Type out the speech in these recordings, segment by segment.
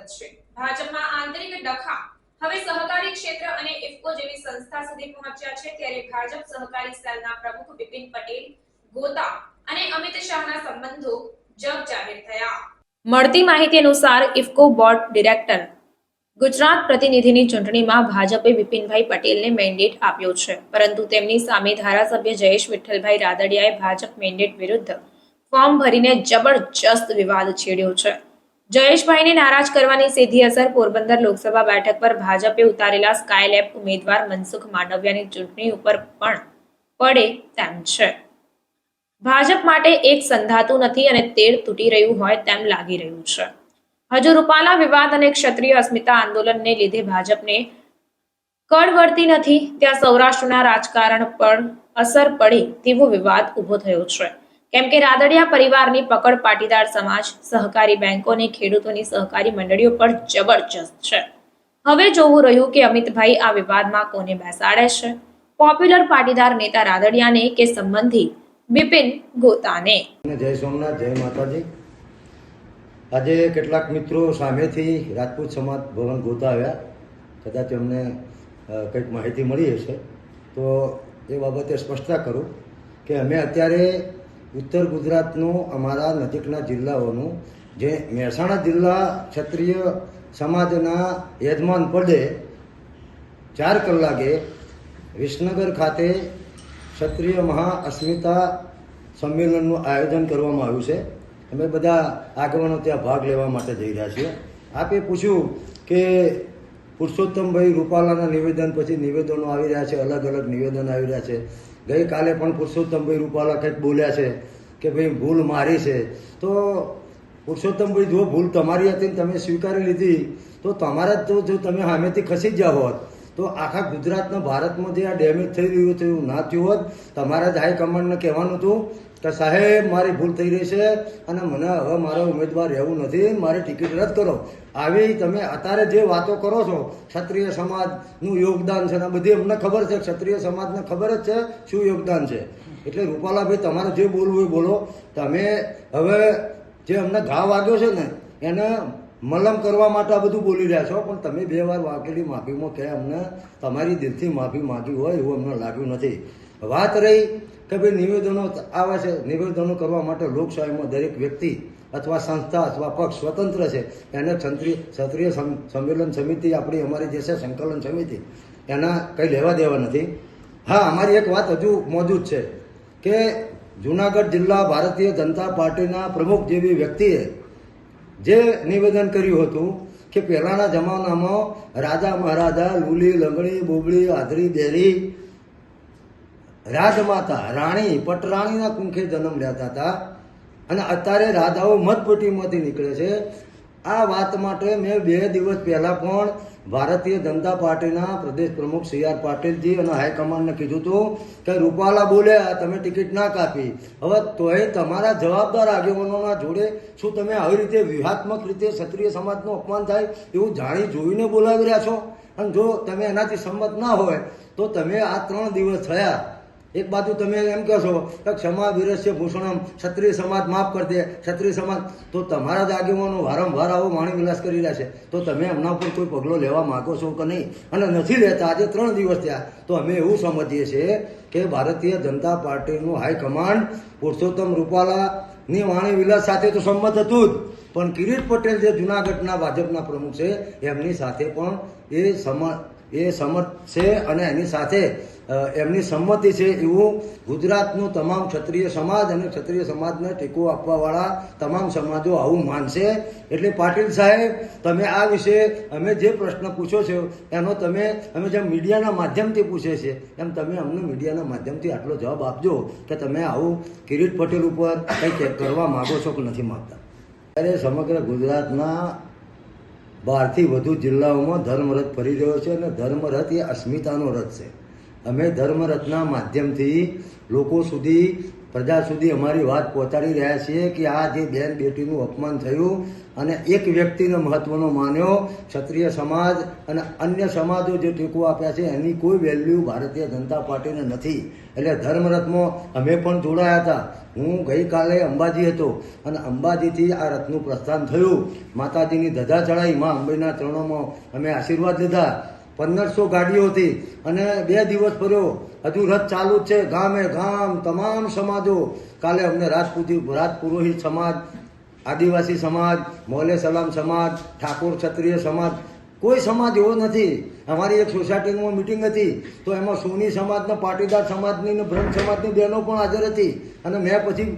વધશે। ભાજપમાં આંતરિક ડખા હવે સહકારી ક્ષેત્ર અને ઇફકો જેવી સંસ્થા સુધી પહોંચ્યા છે। ત્યારે ભાજપ સહકારી સેલના પ્રમુખ બિપિન પટેલ ગોતા અને અમિત શાહના સંબંધો જગ જાહેર થયા। મળતી માહિતી અનુસાર ઇફકો બોર્ડ ડિરેક્ટર ગુજરાત પ્રતિનિધિની ચૂંટણીમાં ભાજપે બિપિનભાઈ પટેલને મેન્ડેટ આપ્યો છે, પરંતુ તેમની સામે ધારાસભ્ય જયેશ વિઠ્ઠલભાઈ રાદડિયાએ ભાજપ મેન્ડેટ વિરુદ્ધ ફોર્મ ભરીને જબરજસ્ત વિવાદ છેડ્યો છે। જયેશભાઈને નારાજ કરવાની સીધી અસર પોરબંદર લોકસભા બેઠક પર ભાજપે ઉતારેલા સ્કાયલેબ ઉમેદવાર મનસુખ માંડવિયાની ચૂંટણી ઉપર પણ પડે તેમ છે। ભાજપ માટે એક સંધાતું નથી અને તેર તૂટી રહ્યું હોય તેમ લાગી રહ્યું છે। હજુ રૂપાલા વિવાદ અને ક્ષત્રિય અસ્મિતા આંદોલનને લીધે ભાજપને કળ વળતી નથી, ત્યાં સૌરાષ્ટ્રના રાજકારણ પર અસર પડી તેવો વિવાદ ઉભો થયો છે, કેમ કે રાદડિયા પરિવારની પકડ પાટીદાર સમાજ, સહકારી બેંકો અને ખેડૂતોની સહકારી મંડળીઓ પર જબરજસ્ત છે। હવે જોવું રહ્યું કે અમિતભાઈ આ વિવાદમાં કોને બેસાડે છે, પોપ્યુલર પાટીદાર નેતા રાદડિયાને કે સંબંધી બિપિન ગોતાને। જય સોમનાથ, જય માતાજી। આજે કેટલાક મિત્રો સામેથી રાજપૂત સમાજ ભવન ગોતા આવ્યા, કદાચ એમને કંઈક માહિતી મળી હશે તો એ બાબતે સ્પષ્ટતા કરું કે અમે અત્યારે ઉત્તર ગુજરાતનું અમારા નજીકના જિલ્લાઓનું જે મહેસાણા જિલ્લા ક્ષત્રિય સમાજના યજમાન પદે 4 કલાકે વિસનગર ખાતે ક્ષત્રિય મહા અસ્મિતા સંમેલનનું આયોજન કરવામાં આવ્યું છે। અમે બધા આગેવાનો ત્યાં ભાગ લેવા માટે જઈ રહ્યા છીએ। આપે પૂછ્યું કે પુરુષોત્તમભાઈ રૂપાલાના નિવેદન પછી નિવેદનો આવી રહ્યા છે, અલગ અલગ નિવેદન આવી રહ્યા છે। ગઈકાલે પણ પુરુષોત્તમભાઈ રૂપાલા કંઈક બોલ્યા છે કે ભાઈ ભૂલ મારી છે, તો પુરુષોત્તમભાઈ જો ભૂલ તમારી હતી ને તમે સ્વીકારી લીધી તો તમારા તો જો તમે સામેથી ખસી જ ગયા હોત તો આખા ગુજરાતના ભારતમાં જે આ ડેમેજ થઈ રહ્યું છે એવું ના થયું હોત। તમારા જ હાઈકમાન્ડને કહેવાનું હતું કે સાહેબ મારી ભૂલ થઈ રહી છે અને મને હવે મારો ઉમેદવાર રહેવું નથી, મારી ટિકિટ રદ કરો। આવી તમે અત્યારે જે વાતો કરો છો ક્ષત્રિય સમાજનું યોગદાન છે ને બધી અમને ખબર છે, ક્ષત્રિય સમાજને ખબર જ છે શું યોગદાન છે। એટલે રૂપાલાભાઈ તમારે જે બોલવું એ બોલો। તમે હવે જે અમને ઘા વાગ્યો છે ને એને મલમ કરવા માટે આ બધું બોલી રહ્યા છો, પણ તમે 2 વાર વાગેલી માફીમાં કે અમને તમારી દિલથી માફી માંગી હોય એવું અમને લાગ્યું નથી। વાત રહી કે ભાઈ નિવેદનો આવે છે, નિવેદનો કરવા માટે લોકશાહીમાં દરેક વ્યક્તિ અથવા સંસ્થા અથવા પક્ષ સ્વતંત્ર છે, એને ક્ષત્રિય સંમેલન સમિતિ આપણી અમારી જે છે સંકલન સમિતિ એના કંઈ લેવા દેવા નથી। હા, અમારી એક વાત હજુ મોજૂદ છે કે જુનાગઢ જિલ્લા ભારતીય જનતા પાર્ટીના પ્રમુખ જેવી વ્યક્તિએ જે નિવેદન કર્યું હતું કે પહેલાના જમાનામાં રાજા મહારાજા લૂલી લંગડી બોબડી આધરી દેરી રાજમાતા રાણી પટરાણીના કુંખે જન્મ લેતા હતા અને અત્યારે રાજાઓ મતપેટીમાંથી નીકળે છે। આ વાત માટે મેં 2 દિવસ પહેલા પણ ભારતીય જનતા પાર્ટીના પ્રદેશ પ્રમુખ CR પાટીલજી અને હાઈકમાન્ડને કીધું હતું કે રૂપાલા બોલ્યા તમે ટિકિટ ના કાપી, હવે તોય તમારા જવાબદાર આગેવાનોના જોડે શું તમે આવી રીતે વ્યૂહાત્મક રીતે ક્ષત્રિય સમાજનું અપમાન થાય એવું જાણી જોઈને બોલાવી રહ્યા છો? અને જો તમે એનાથી સંમત ના હોય તો તમે આ 3 દિવસ થયા, એક બાજુ તમે એમ કહો છો કે ક્ષમા વિરસ્ય ભૂષણમ, ક્ષત્રિય સમાજ માફ કરી દે, ક્ષત્રિય સમાજ, તો તમારા જ આગેવાનો વારંવાર આવો વાણી વિલાસ કરી રહ્યા છે, તો તમે એમના ઉપર કોઈ પગલો લેવા માંગો છો કે નહીં? અને નથી લેતા, આજે 3 દિવસ થયા, તો અમે એવું સમજીએ છીએ કે ભારતીય જનતા પાર્ટીનું હાઈકમાન્ડ પુરુષોત્તમ રૂપાલાની વાણી વિલાસ સાથે તો સંમત હતું જ, પણ કિરીટ પટેલ જે જુનાગઢના ભાજપના પ્રમુખ છે એમની સાથે પણ એ સમત છે અને એની સાથે એમની સંમતિ છે એવું ગુજરાતનું તમામ ક્ષત્રિય સમાજ અને ક્ષત્રિય સમાજને ટેકો આપવાવાળા તમામ સમાજો આવું માનશે। એટલે પાટીલ સાહેબ, તમે આ વિશે અમે જે પ્રશ્ન પૂછ્યો છે એનો અમે જેમ મીડિયાના માધ્યમથી પૂછે છે એમ તમે અમને મીડિયાના માધ્યમથી આટલો જવાબ આપજો કે તમે આવું કિરીટ પટેલ ઉપર કંઈક કરવા માગો છો કે નથી માગતા। ત્યારે સમગ્ર ગુજરાતના 12થી વધુ જિલ્લાઓમાં ધર્મરથ ફરી રહ્યો છે અને ધર્મરથ એ અસ્મિતાનો રથ છે। અમે ધર્મરથના માધ્યમથી લોકો સુધી પ્રજા સુધી અમારી વાત પહોંચાડી રહ્યા છીએ કે આ જે બેન બેટીનું અપમાન થયું અને એક વ્યક્તિને મહત્વનો માન્યો, ક્ષત્રિય સમાજ અને અન્ય સમાજો જે ટેકો આપ્યા છે એની કોઈ વેલ્યુ ભારતીય જનતા પાર્ટીને નથી. એટલે ધર્મરથમાં અમે પણ જોડાયા હતા. હું ગઈકાલે અંબાજી હતો અને અંબાજીથી આ રથનું પ્રસ્થાન થયું. માતાજીની ધજા ચડાઈ, મા અંબેના ચરણોમાં અમે આશીર્વાદ લીધા. 1500 ગાડીઓ હતી અને 2 દિવસ ફર્યો. હજુ રથ ચાલુ જ છે. ગામે ગામ તમામ સમાજો, કાલે અમને રાજપુરોહિત સમાજ, આદિવાસી સમાજ, મોલે સલામ સમાજ, ઠાકોર ક્ષત્રિય સમાજ, કોઈ સમાજ એવો નથી. અમારી એક સોસાયટીમાં મિટિંગ હતી તો એમાં સોની સમાજના, પાટીદાર સમાજની ને બ્રહ્મ સમાજની બહેનો પણ હાજર હતી. અને મેં પછી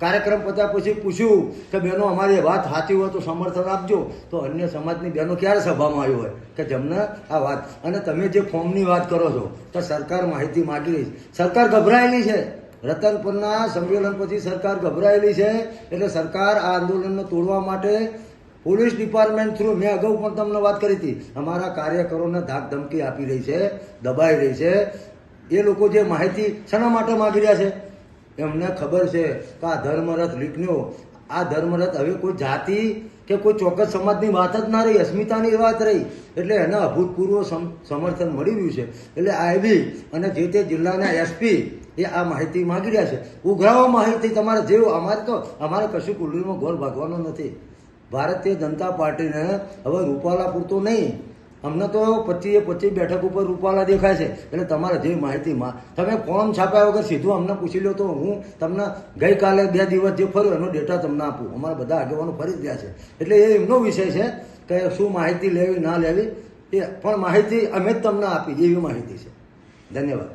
કાર્યક્રમ પત્યા પછી પૂછ્યું કે બહેનો અમારી વાત સાચી હોય તો સમર્થન આપજો. તો અન્ય સમાજની બહેનો ક્યારે સભામાં આવી હોય કે જેમને આ વાત. અને તમે જે ફોર્મની વાત કરો છો તો સરકાર માહિતી માગી રહી છે. સરકાર ગભરાયેલી છે. રતનપુરના સંમેલન પછી સરકાર ગભરાયેલી છે. એટલે સરકાર આ આંદોલનને તોડવા માટે પોલીસ ડિપાર્ટમેન્ટ થ્રુ, મેં અગાઉ પણ તમને વાત કરી હતી, અમારા કાર્યકરોને ધાક ધમકી આપી રહી છે, દબાઈ રહી છે. એ લોકો જે માહિતી શેના માટે માગી રહ્યા છે? એમને ખબર છે કે આ ધર્મરથ લીકન્યો. આ ધર્મરથ હવે કોઈ જાતિ કે કોઈ ચોક્કસ સમાજની વાત જ ના રહી, અસ્મિતાની વાત રહી. એટલે એને અભૂતપૂર્વ સમર્થન મળી રહ્યું છે. એટલે આઈબી અને જે તે જિલ્લાના એસપી એ આ માહિતી માગી રહ્યા છે. ઉઘરાવો માહિતી તમારે જેવું. અમારે કશું કુંડળીમાં ગોળ ભાગવાનો નથી. ભારતીય જનતા પાર્ટીને હવે રૂપાલા પૂરતો નહીં, અમને તો 25 બેઠક ઉપર રૂપાલા દેખાય છે. એટલે તમારે જે માહિતીમાં તમે ફોર્મ છાપ્યા વગર સીધું અમને પૂછી લો તો હું તમને ગઈકાલે 2 દિવસ જે ફર્યો એનો ડેટા તમને આપું. અમારા બધા આગેવાનો ફરી જ રહ્યા છે. એટલે એ એમનો વિષય છે કે શું માહિતી લેવી ના લેવી, એ પણ માહિતી અમે જ તમને આપી એવી માહિતી છે. ધન્યવાદ.